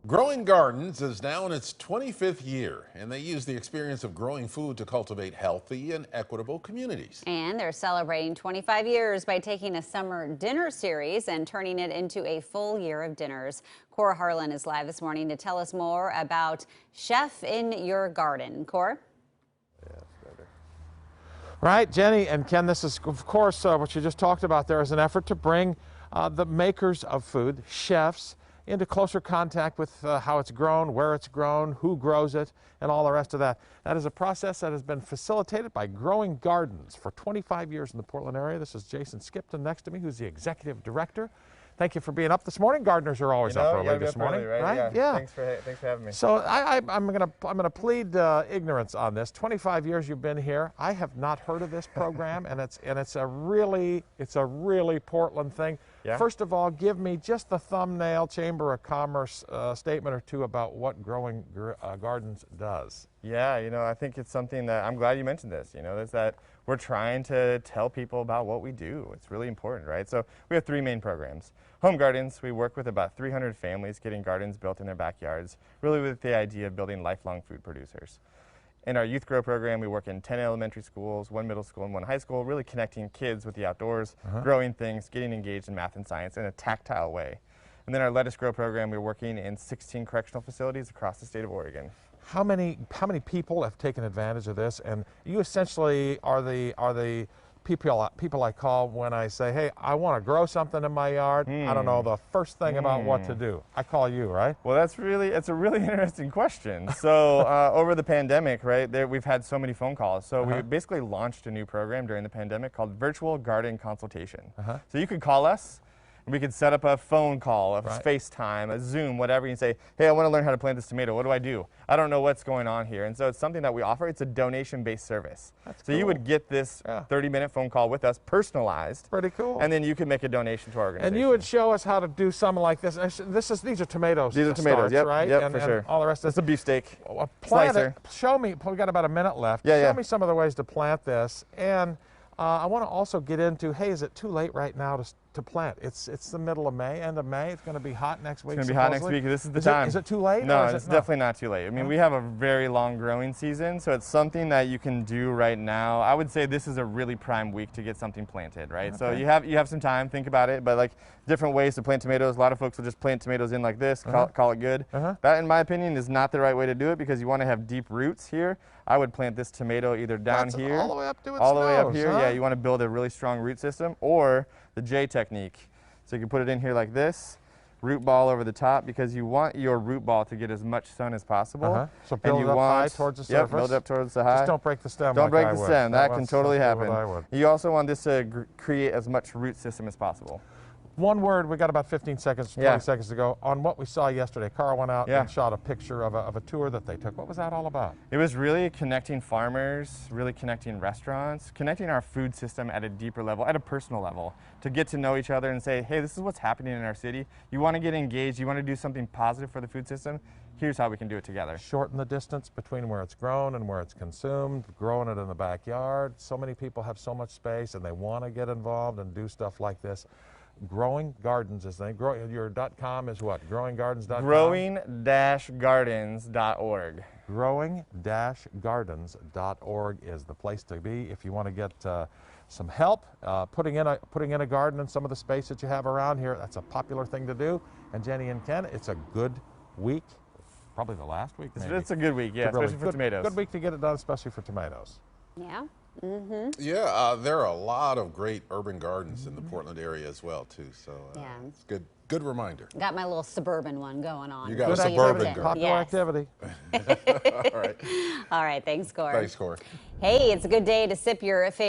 Growing Gardens is now in its 25th year, and they use the experience of growing food to cultivate healthy and equitable communities. And they're celebrating 25 years by taking a summer dinner series and turning it into a full year of dinners. Cora Harlan is live this morning to tell us more about Chef in Your Garden. Cora? Right, Jenny and Ken, this is, of course, what you just talked about there is an effort to bring the makers of food, chefs, into closer contact with how it's grown, where it's grown, who grows it, and all the rest of that. That is a process that has been facilitated by Growing Gardens for 25 years in the Portland area. This is Jason Skipton next to me, who's the executive director. Thank you for being up this morning. Gardeners are always up early this morning, early, right? Yeah. Thanks for having me. So I'm gonna plead ignorance on this. 25 years you've been here. I have not heard of this program, and it's a really Portland thing. Yeah. First of all, give me just the thumbnail Chamber of Commerce statement or two about what Growing Gardens does. Yeah, I think it's something that I'm glad you mentioned this. Is that we're trying to tell people about what we do. It's really important, right? So we have three main programs. Home Gardens, we work with about 300 families getting gardens built in their backyards, really with the idea of building lifelong food producers. In our Youth Grow program, we work in 10 elementary schools, 1 middle school, and 1 high school, really connecting kids with the outdoors, growing things, getting engaged in math and science in a tactile way. And then our Let Us Grow program, we're working in 16 correctional facilities across the state of Oregon. How many people have taken advantage of this? And you essentially are the people I call when I say, hey, I want to grow something in my yard. I don't know the first thing about what to do. I call you, right? Well, it's a really interesting question. So over the pandemic, right, we've had so many phone calls. So we basically launched a new program during the pandemic called Virtual Garden Consultation. So you could call us. We could set up a phone call, a FaceTime, a Zoom, whatever, and say, hey, I want to learn how to plant this tomato. What do I do? I don't know what's going on here. And so it's something that we offer. It's a donation-based service. That's so cool. You would get this 30-minute phone call with us, personalized. Pretty cool. And then you could make a donation to our organization. And you would show us how to do something like this. These are tomatoes. These are tomatoes, yep, right? Yep, and, for sure. All the rest of It's a beefsteak slicer. Show me, we got about a minute left. Show me some of the ways to plant this. And I want to also get into, hey, is it too late right now to plant? It's the middle of May, end of May. It's going to be hot next week. It's going to be hot next week. This is the time. Is it too late? No, it's definitely not too late. I mean, we have a very long growing season, so it's something that you can do right now. I would say this is a really prime week to get something planted, right? So you have some time, think about it, but like different ways to plant tomatoes. A lot of folks will just plant tomatoes in like this, call it good. That, in my opinion, is not the right way to do it because you want to have deep roots here. I would plant this tomato either down here, all the way up to its all the way up nose, here. Yeah, you want to build a really strong root system, or the J technique. So you can put it in here like this, root ball over the top, because you want your root ball to get as much sun as possible. So build it up high towards the surface. Yep, build it up towards the high. Just don't break the stem. Don't break the stem. That can totally happen. You also want this to create as much root system as possible. One word, we got about 15 seconds, 20 seconds to go. On what we saw yesterday, Carl went out and shot a picture of a tour that they took. What was that all about? It was really connecting farmers, really connecting restaurants, connecting our food system at a deeper level, at a personal level, to get to know each other and say, hey, this is what's happening in our city. You want to get engaged, you want to do something positive for the food system, here's how we can do it together. Shorten the distance between where it's grown and where it's consumed, growing it in the backyard. So many people have so much space and they want to get involved and do stuff like this. Growing Gardens is the name. Your .com is what? GrowingGardens.com? Growing-gardens.org. Growing-gardens.org is the place to be if you want to get some help putting in a garden in some of the space that you have around here. That's a popular thing to do. And Jenny and Ken, it's a good week. Probably the last week, maybe. It's a good week, yeah, especially for tomatoes. Good week to get it done, especially for tomatoes. Yeah. Yeah, there are a lot of great urban gardens in the Portland area as well, too. So it's a good reminder. Got my little suburban one going on. You got a suburban garden. Popular activity. All right. All right, thanks, Cora. Thanks, Cora. Hey, it's a good day to sip your favorite